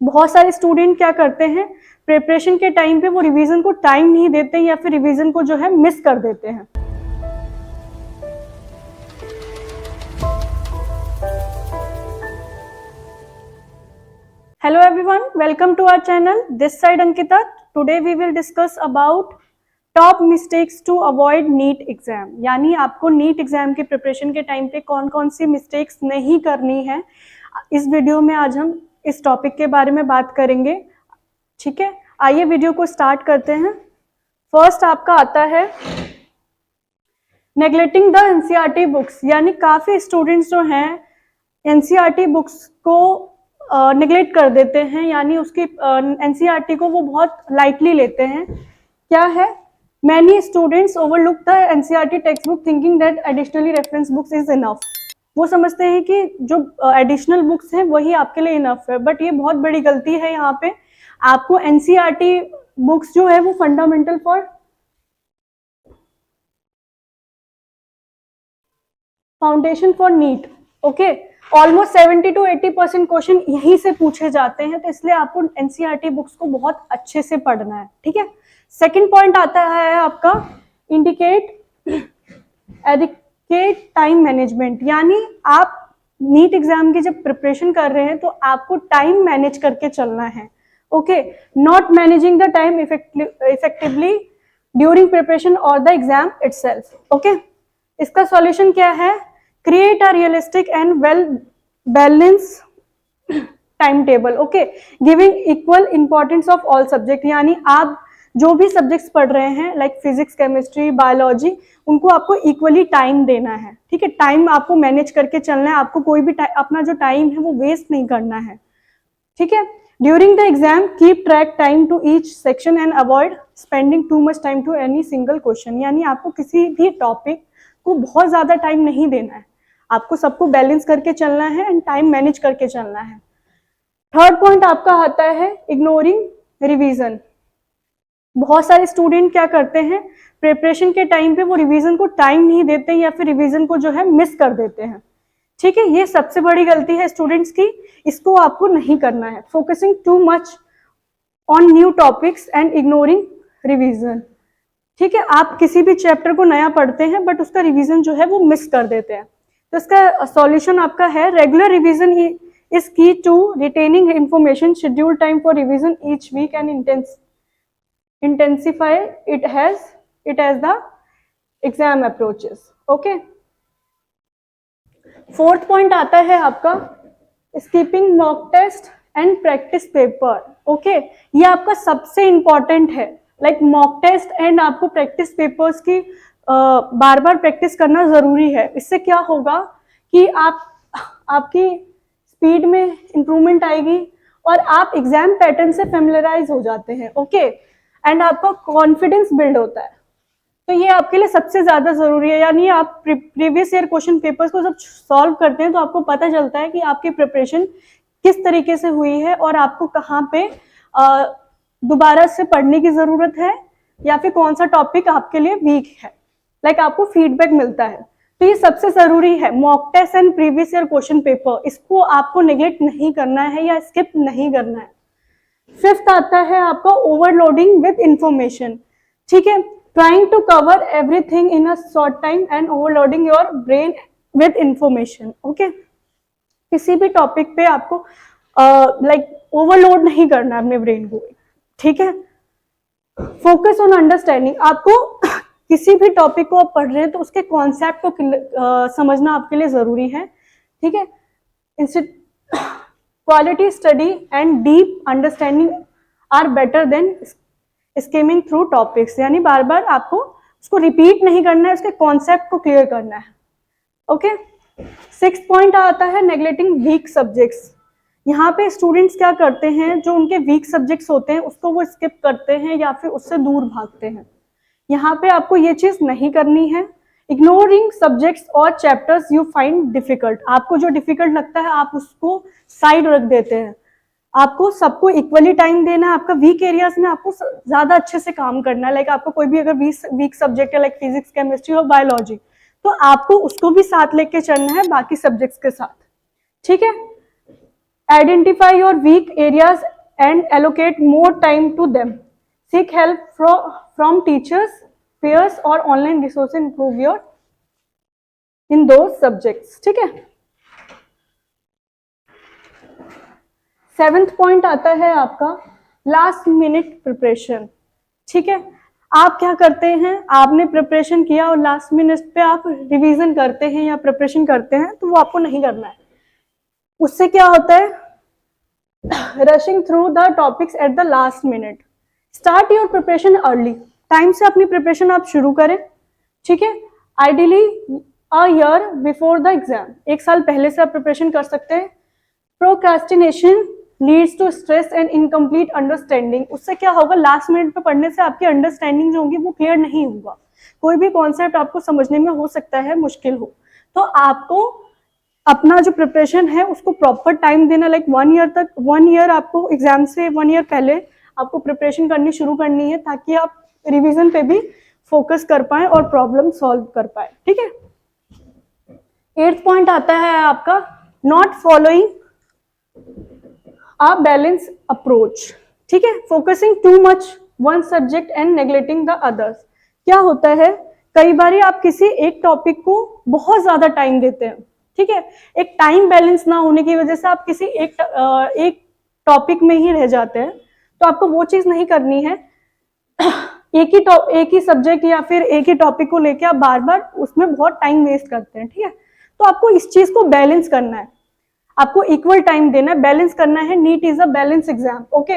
बहुत सारे स्टूडेंट क्या करते हैं, प्रिपरेशन के टाइम पे वो रिवीजन को टाइम नहीं देते या फिर रिवीजन को जो है मिस कर देते हैं। Hello everyone, welcome to our channel. This side Ankita. Today we will discuss about top mistakes to avoid NEET exam. यानी आपको नीट एग्जाम के प्रिपरेशन के टाइम पे कौन कौन सी मिस्टेक्स नहीं करनी है, इस वीडियो में आज हम इस टॉपिक के बारे में बात करेंगे। ठीक है, आइए वीडियो को स्टार्ट करते हैं। फर्स्ट आपका आता है नेग्लेक्टिंग द एनसीईआरटी बुक्स। यानी काफी स्टूडेंट्स जो हैं एनसीईआरटी बुक्स को नेग्लेक्ट कर देते हैं, यानी उसकी एनसीईआरटी को वो बहुत लाइटली लेते हैं। क्या है, Many students overlook the NCERT textbook thinking that additionally reference books is enough. वो समझते हैं कि जो एडिशनल बुक्स हैं वही आपके लिए इनफ है, बट ये बहुत बड़ी गलती है। यहाँ पे आपको NCERT बुक्स जो है वो fundamental for foundation for NEET, okay, almost 70 to 80% question यहीं से पूछे जाते हैं, तो इसलिए आपको NCERT बुक्स को बहुत अच्छे से पढ़ना है। ठीक है, सेकेंड पॉइंट आता है आपका इंडिकेट एडिक्वेट टाइम मैनेजमेंट। यानी आप नीट एग्जाम की जब प्रिपरेशन कर रहे हैं तो आपको टाइम मैनेज करके चलना है। Okay, not managing the time effectively during preparation और द एग्जाम इटसेल्फ। ओके, इसका सॉल्यूशन क्या है, create a realistic and well balance time table. Okay, giving equal importance of all subject. यानी आप जो भी सब्जेक्ट्स पढ़ रहे हैं लाइक फिजिक्स, केमिस्ट्री, बायोलॉजी, उनको आपको इक्वली टाइम देना है। ठीक है, टाइम आपको मैनेज करके चलना है, आपको कोई भी अपना जो टाइम है वो वेस्ट नहीं करना है। ठीक है, during the exam keep track time to each section and avoid spending too much time to any single question. यानी आपको किसी भी टॉपिक को बहुत ज्यादा टाइम नहीं देना है, आपको सबको बैलेंस करके चलना है एंड टाइम मैनेज करके चलना है। थर्ड पॉइंट आपका आता है इग्नोरिंग रिवीजन। बहुत सारे स्टूडेंट क्या करते हैं, प्रिपरेशन के टाइम पे वो रिवीजन को टाइम नहीं देते या फिर रिवीजन को जो है मिस कर देते हैं। ठीक है, ये सबसे बड़ी गलती है स्टूडेंट्स की, इसको आपको नहीं करना है। Focusing too much on new topics and ignoring revision. ठीक है, आप किसी भी चैप्टर को नया पढ़ते हैं बट उसका रिवीजन जो है वो मिस कर देते हैं, तो इसका सॉल्यूशन आपका है regular revision is key to retaining information, schedule time for revision each week and intensify it as the exam approaches. Okay, fourth point आता है आपका skipping mock test and practice paper. Okay, ये आपका सबसे important है। Like mock test and आपको practice papers की बार बार प्रैक्टिस करना जरूरी है। इससे क्या होगा कि आपकी स्पीड में इंप्रूवमेंट आएगी और आप एग्जाम पैटर्न से फेमिलराइज हो जाते हैं। ओके, एंड आपका कॉन्फिडेंस बिल्ड होता है, तो ये आपके लिए सबसे ज्यादा जरूरी है। यानी आप प्रीवियस ईयर क्वेश्चन पेपर्स को जब सॉल्व करते हैं तो आपको पता चलता है कि आपकी प्रिपरेशन किस तरीके से हुई है और आपको कहाँ पे दोबारा से पढ़ने की जरूरत है या फिर कौन सा टॉपिक आपके लिए वीक है। लाइक आपको फीडबैक मिलता है, तो ये सबसे जरूरी है। Mock test and previous year question paper, इसको आपको नेग्लेक्ट नहीं करना है या स्किप नहीं करना है। फिफ्थ आता है आपका ओवरलोडिंग विद इंफॉर्मेशन। ठीक है, trying to cover everything in a short time and overloading your brain with information. Okay, किसी भी टॉपिक पे आपको लाइक ओवरलोड नहीं करना अपने ब्रेन को। ठीक है, फोकस ऑन अंडरस्टैंडिंग। आपको किसी भी टॉपिक को आप पढ़ रहे हैं तो उसके कॉन्सेप्ट को समझना आपके लिए जरूरी है। ठीक है, quality study and deep understanding are better than skimming through topics. यानी बार बार आपको उसको रिपीट नहीं करना है, उसके कॉन्सेप्ट को क्लियर करना है। ओके, सिक्स पॉइंट आता है नेग्लेक्टिंग वीक सब्जेक्ट्स। यहाँ पे स्टूडेंट्स क्या करते हैं, जो उनके वीक सब्जेक्ट्स होते हैं उसको वो स्किप करते हैं या फिर उससे दूर भागते हैं। यहाँ पे आपको ये चीज नहीं करनी है। इग्नोरिंग सब्जेक्ट्स और चैप्टर्स यू फाइंड डिफिकल्ट। आपको जो डिफिकल्ट लगता है आप उसको साइड रख देते हैं। आपको सबको इक्वली टाइम देना है। आपका वीक एरियाज में आपको ज्यादा अच्छे से काम करना है। लाइक आपको कोई भी अगर वीक सब्जेक्ट है लाइक फिजिक्स, केमिस्ट्री और बायोलॉजी, तो आपको उसको भी साथ लेके चलना है बाकी सब्जेक्ट्स के साथ। ठीक है, Identify your weak areas and allocate more time to them. Seek help from teachers, peers or online resources improve your in those subjects. ठीक है. 7th पॉइंट आता है आपका लास्ट मिनट प्रिपरेशन. ठीक है, आप क्या करते हैं, आपने प्रिपरेशन किया और लास्ट मिनट पे आप रिवीजन करते हैं या प्रिपरेशन करते हैं, तो वो आपको नहीं करना है. उससे क्या होता है, rushing through the topics at the last minute. Start your preparation early. Time से अपनी प्रिपरेशन आप शुरू करें. ठीक है, ideally a year before the exam, 1 साल पहले से आप प्रिपरेशन कर सकते हैं. Procrastination leads to stress and incomplete understanding. उससे क्या होगा, लास्ट मिनट पे पढ़ने से आपकी अंडरस्टैंडिंग जो होगी वो क्लियर नहीं होगा. कोई भी कॉन्सेप्ट आपको समझने में हो सकता है मुश्किल हो, तो आपको अपना जो प्रिपरेशन है उसको प्रॉपर टाइम देना. लाइक 1 ईयर तक, 1 ईयर आपको एग्जाम से 1 ईयर पहले आपको प्रिपरेशन करनी शुरू करनी है, ताकि आप रिवीजन पे भी फोकस कर पाए और प्रॉब्लम सॉल्व कर पाए. ठीक है. 8th पॉइंट आता है आपका not following a balance approach. ठीक है, focusing too much one subject and neglecting the others. क्या होता है, कई बार आप किसी एक टॉपिक को बहुत ज्यादा टाइम देते हैं. ठीक है, एक टाइम बैलेंस ना होने की वजह से आप किसी एक टॉपिक में ही रह जाते हैं. तो आपको वो चीज नहीं करनी है. एक ही सब्जेक्ट या फिर एक ही टॉपिक को लेके आप बार बार उसमें बहुत टाइम वेस्ट करते हैं. ठीक है, तो आपको इस चीज को बैलेंस करना है, आपको इक्वल टाइम देना है, बैलेंस करना है. NEET is a balance exam. Okay,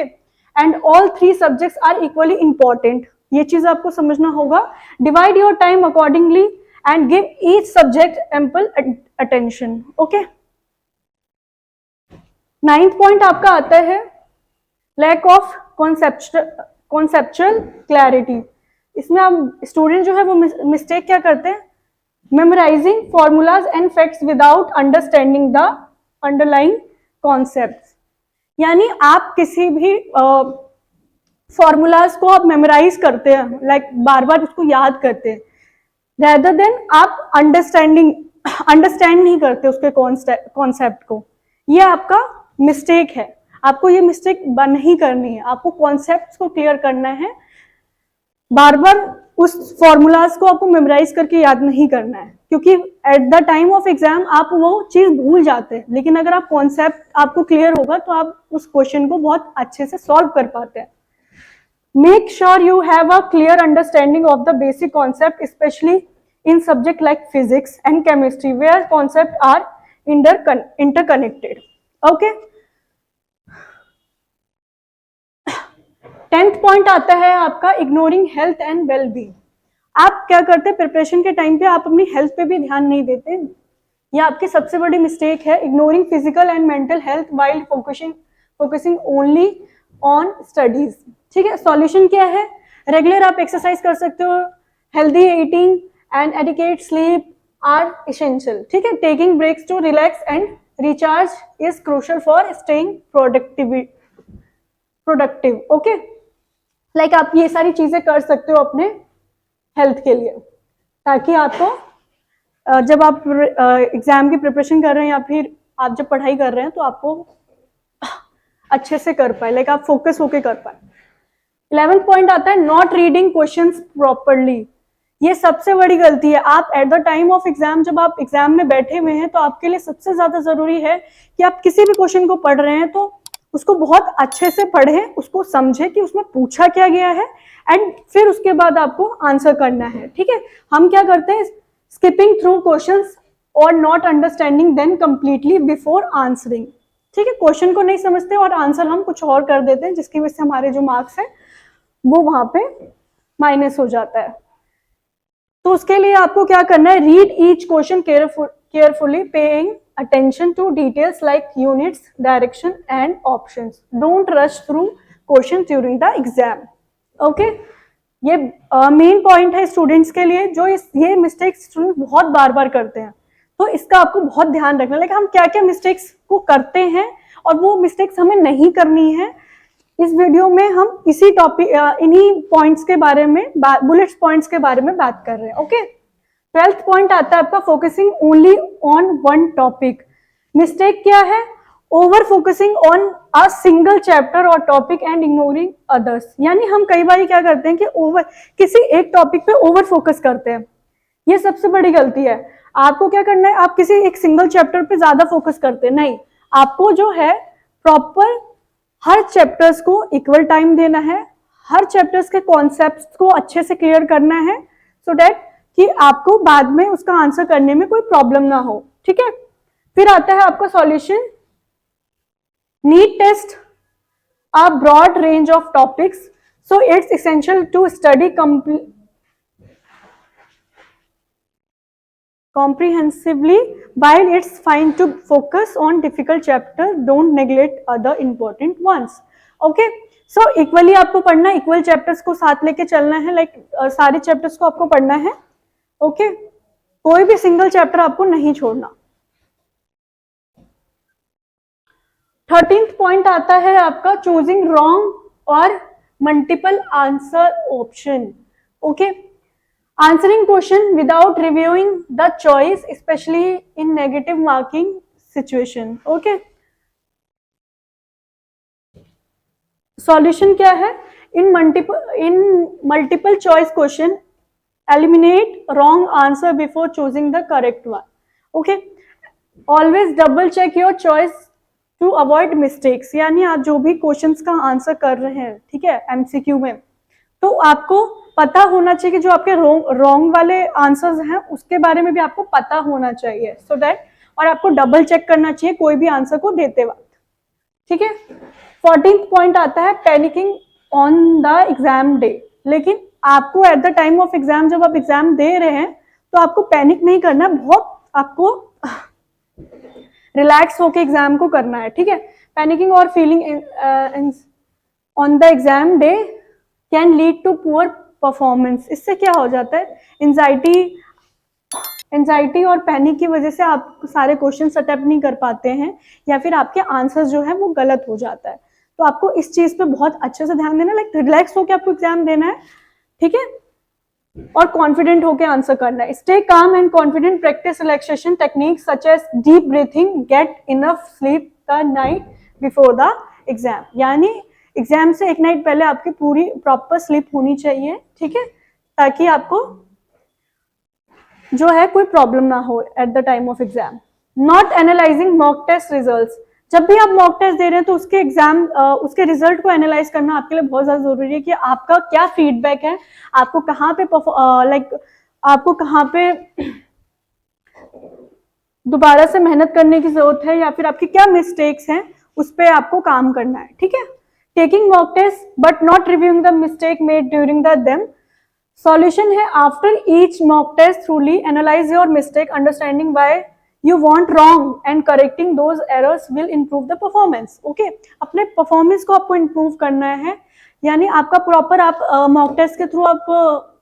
and all 3 subjects are equally important. ये चीज आपको समझना होगा. Divide your time accordingly and give each subject ample attention. Okay. 9th point आपका आता है लैक ऑफ कॉन्सेप्चुअल क्लैरिटी. इसमें आप स्टूडेंट जो है वो मिस्टेक क्या करते हैं, memorising formulas and facts without understanding the underlying concepts. यानी आप किसी भी फॉर्मूलाज को आप मेमोराइज करते हैं, लाइक बार बार उसको याद करते हैं, रेदर देन आप अंडरस्टैंड नहीं करते उसके कॉन्सेप्ट को. ये आपका मिस्टेक है. आपको ये मिस्टेक नहीं करनी है. आपको कॉन्सेप्ट्स को क्लियर करना है. बार बार उस फॉर्मूलाज को आपको मेमोराइज करके याद नहीं करना है, क्योंकि eight the time of exam आप वो चीज भूल जाते हैं. लेकिन अगर आप कॉन्सेप्ट आपको क्लियर होगा तो आप उस क्वेश्चन को बहुत अच्छे से सॉल्व कर पाते हैं. Make sure you have a clear understanding of the basic concept, especially in subject like physics and chemistry where concept are interconnected. Okay. 10th point आता है आपका ignoring health and well being. आप क्या करते हैं, प्रिपरेशन के time पे आप अपनी हेल्थ पे भी ध्यान नहीं देते. यह आपकी सबसे बड़ी मिस्टेक है. Ignoring physical and mental health while focusing only on studies. ठीक है, सॉल्यूशन क्या है, रेगुलर आप एक्सरसाइज कर सकते हो. Healthy eating and adequate sleep are essential. ठीक है, taking breaks to relax and recharge is crucial for staying productive. Okay, like आप ये सारी चीजें कर सकते हो अपने हेल्थ के लिए, ताकि आपको जब आप एग्जाम की प्रिपरेशन कर रहे हैं या फिर आप जब पढ़ाई कर रहे हैं तो आपको अच्छे से कर पाए, लाइक आप फोकस होके कर पाए. 11th पॉइंट आता है नॉट रीडिंग क्वेश्चंस प्रॉपरली. ये सबसे बड़ी गलती है. आप eight the time of exam, जब आप एग्जाम में बैठे हुए हैं, तो आपके लिए सबसे ज्यादा जरूरी है कि आप किसी भी क्वेश्चन को पढ़ रहे हैं तो उसको बहुत अच्छे से पढ़ें, उसको समझें कि उसमें पूछा क्या गया है, एंड फिर उसके बाद आपको आंसर करना है. ठीक है, हम क्या करते हैं, स्किपिंग थ्रू क्वेश्चंस और not understanding then completely before answering. ठीक है, क्वेश्चन को नहीं समझते और आंसर हम कुछ और कर देते हैं, जिसकी वजह से हमारे जो मार्क्स है वो वहां पे माइनस हो जाता है. तो उसके लिए आपको क्या करना है, read each question carefully, paying attention to details like units, direction and options. Don't rush through questions during the exam. Okay, ये मेन पॉइंट है स्टूडेंट्स के लिए, जो ये मिस्टेक्स स्टूडेंट बहुत बार बार करते हैं. तो इसका आपको बहुत ध्यान रखना है, हम क्या क्या मिस्टेक्स को करते हैं और वो मिस्टेक्स हमें नहीं करनी है. इस वीडियो में हम इसी टॉपिक, इन्हीं पॉइंट्स के बारे में, बुलेट्स पॉइंट्स के बारे में बात कर रहे हैं. ओके. 12th पॉइंट आता है आपका focusing only on one topic. Mistake क्या है, over focusing on a single chapter और टॉपिक एंड इग्नोरिंग अदर्स, यानी हम कई बार क्या करते हैं कि किसी एक टॉपिक पे ओवर फोकस करते हैं, ये सबसे बड़ी गलती है। आपको क्या करना है, आप किसी एक सिंगल चैप्टर पे ज्यादा फोकस करते हैं नहीं, आपको जो है प्रॉपर हर चैप्टर्स को इक्वल टाइम देना है, हर चैप्टर्स के कॉन्सेप्ट्स को अच्छे से क्लियर करना है, सो दैट कि आपको बाद में उसका आंसर करने में कोई प्रॉब्लम ना हो, ठीक है। फिर आता है आपका solution. NEET test a broad range of topics, so it's essential to study comprehensively. While it's fine to focus on difficult chapter, don't neglect other important ones. Okay, so equally आपको पढ़ना, equal chapters को साथ लेके चलना है, like सारे chapters को आपको पढ़ना है, okay, कोई भी single chapter आपको नहीं छोड़ना। 13th पॉइंट आता है आपका चूजिंग रॉन्ग और multiple answer option. Okay, answering question without reviewing the choice, especially in negative marking situation. Okay, solution क्या है, in multiple choice question eliminate wrong answer before choosing the correct one. Okay, always double check your choice to avoid mistakes, यानी आप जो भी questions का answer कर रहे हैं, ठीक है, एमसीक्यू में, तो आपको पता होना चाहिए कि जो आपके रॉन्ग वाले आंसर्स हैं उसके बारे में भी आपको पता होना चाहिए, सो दैट, और आपको डबल चेक करना चाहिए कोई भी आंसर को देते वक्त, ठीक है। 14th पॉइंट आता है panicking on the exam day, लेकिन आपको eight the time of exam, जब आप एग्जाम दे रहे हैं तो आपको पैनिक नहीं करना, बहुत आपको रिलैक्स होके एग्जाम को करना है, ठीक है। पैनिकिंग और feeling on the exam day can lead to poor performance, इससे क्या हो जाता है, एंजाइटी और पैनिक की वजह से आप सारे क्वेश्चन अटेम्प्ट नहीं कर पाते हैं, या फिर आपके आंसर्स जो है वो गलत हो जाता है। तो आपको इस चीज पे बहुत अच्छे से ध्यान देना, लाइक रिलैक्स होके आपको एग्जाम देना है, ठीक है, और कॉन्फिडेंट होके आंसर करना है। Stay calm and confident, practice relaxation technique such as deep breathing, get enough sleep the night before the exam, यानी एग्जाम से एक नाइट पहले आपकी पूरी प्रॉपर स्लीप होनी चाहिए, ठीक है, ताकि आपको जो है कोई प्रॉब्लम ना हो at the time of exam. Not analysing mock test results, जब भी आप मॉक टेस्ट दे रहे हैं तो उसके एग्जाम उसके रिजल्ट को एनालाइज करना आपके लिए बहुत ज्यादा जरूरी है, कि आपका क्या फीडबैक है, आपको कहाँ पे आपको कहाँ पे दोबारा से मेहनत करने की जरूरत है, या फिर आपकी क्या मिस्टेक्स हैं, उस पर आपको काम करना है, ठीक है। Taking mock test but not reviewing the mistake made during the them, solution है after each mock test thoroughly analyse your mistake, understanding why you want wrong and correcting those errors will improve the performance। okay, अपने performance को आपको improve करना है, यानी आपका proper आप mock test के थ्रू आप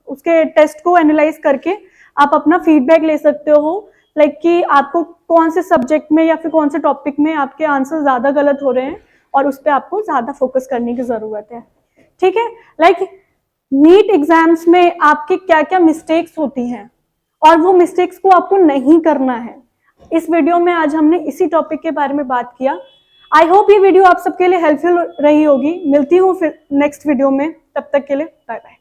उसके टेस्ट को एनालाइज करके आप अपना फीडबैक ले सकते हो, लाइक कि आपको कौन से सब्जेक्ट में या फिर कौन से टॉपिक में आपके आंसर ज्यादा गलत हो रहे हैं, और उस पर आपको ज्यादा फोकस करने की जरूरत है, ठीक है। लाइक नीट एग्जाम्स में आपके क्या क्या मिस्टेक्स होती हैं, और वो मिस्टेक्स को आपको नहीं करना है। इस वीडियो में आज हमने इसी टॉपिक के बारे में बात किया। आई होप ये वीडियो आप सबके लिए हेल्पफुल रही होगी। मिलती हूँ फिर नेक्स्ट वीडियो में, तब तक के लिए बाय बाय।